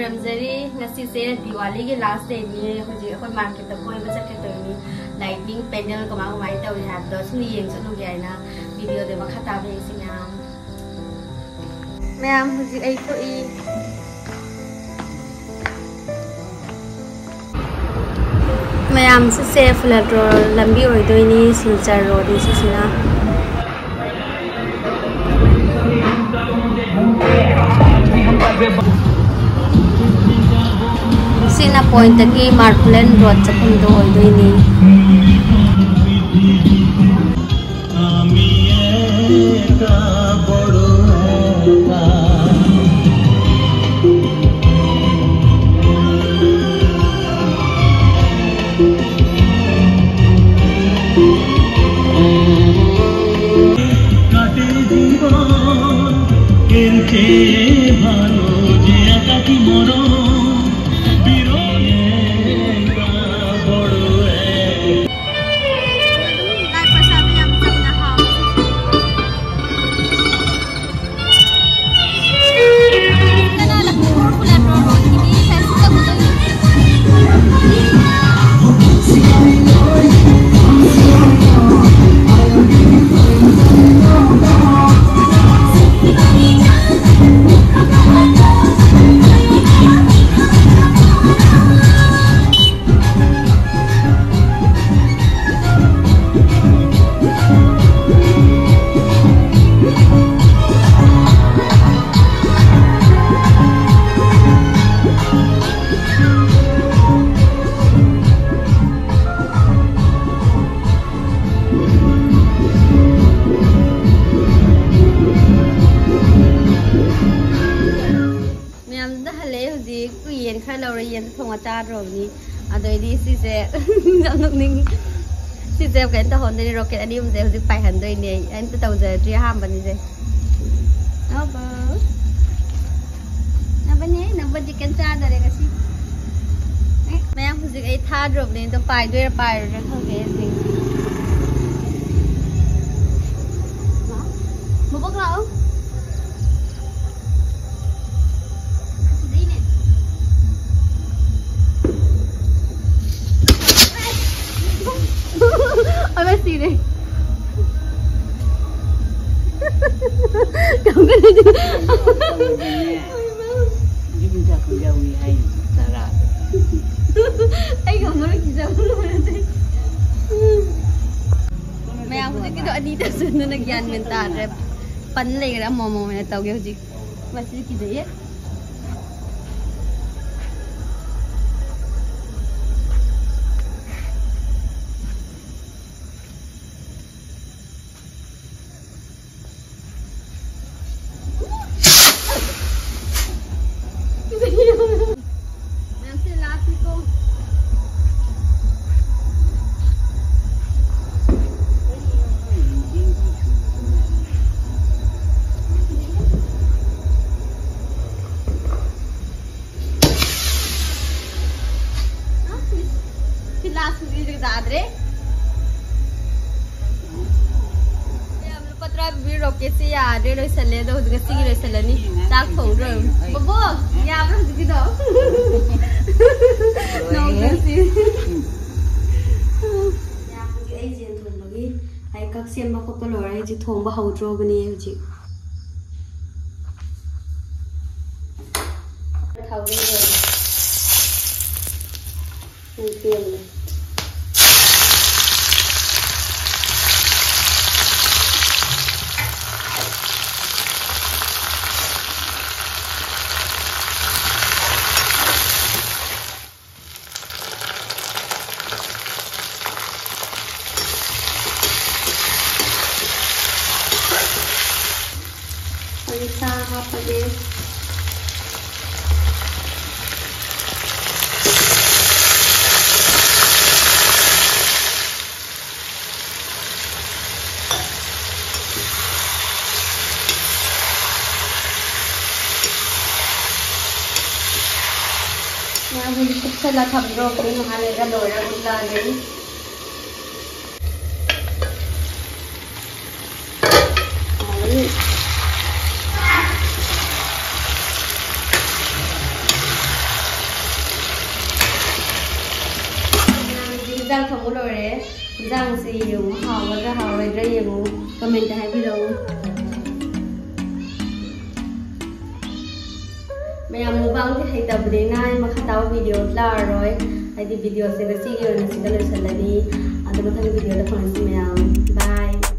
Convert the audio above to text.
खुरमजरी ngasi se Diwali के last day ni होजी अखोय market त कोई बचत के तोनी लाइटिंग पैनल कमा कमाई तौ है द सुनी येंग सनु के आइना वीडियो दे मखता बे सिंगाम मैम होजी आई तो ई मैम से सेफ लेट्रो लंबी होई दोनी सिलचर रोड से सिना सिना पॉइंट की मार्कुलेन रोड चपन दो होइदोइनी रोनी अदोइदी सिसे ननुनिंग सिसे के त होन दे रॉकेट अनि हम जे हुजि पाइ हन्दोइ ने एन त तौ जे ट्री हाम बनि जे अब न बने न बजि केन चा दरे गसि मैं हुजि ए था ड्रॉप ने तो पाइ दोय पाइ रे खगे सि मबक लाओ मैं सी रही kamu kan itu jadi tak kejauh hai salah ai kamu lagi jauh nanti मैं आपको देखिए तो अनीता सुनने लग ज्ञान मिलता है पन लेकर हम मोमो में तो क्या जी बस ये कीजिए रोके से याद रे सले तो उधर सी रे सलनी ताक फोड़ रो बबो यार रो जी दो नो सी या मुझे ए जेन थोन लगी आई कक सेम बको पलो रे जी थोंबा हौद्रो बनी हुजी खाउगे रे Sala thabro ko mahale ga dora gula dei ꯌꯦꯟꯖꯥꯡꯁꯤ ꯌꯦꯡꯉꯨ ꯍꯥꯎꯒꯗ꯭ꯔꯥ ꯍꯥꯎꯔꯣꯏꯗ꯭ꯔꯥ ꯌꯦꯡꯉꯨ ꯀꯃꯦꯟꯇ ꯍꯥꯏꯕꯤꯔꯛꯎ ꯃꯌꯥꯝ ꯃꯨꯛꯕꯥꯡꯗꯤ ꯍꯩꯇꯕꯅꯤꯅ ꯃꯈꯥ ꯇꯥꯕ ꯚꯤꯗꯤꯑꯣ ꯂꯥꯛꯑꯔꯣꯏ ꯍꯥꯏꯗꯤ ꯚꯤꯗꯤꯑꯣꯁꯦ ꯉꯁꯤꯒꯤ ꯑꯣꯏꯅ ꯁꯤꯗ ꯂꯣꯏꯁꯤꯜꯂꯅꯤ ꯑꯗꯨ ꯃꯊꯪꯒꯤ ꯚꯤꯗꯤꯑꯣꯗ ꯐꯪꯉꯁꯤ ꯃꯌꯥꯝ ꯕꯥꯏ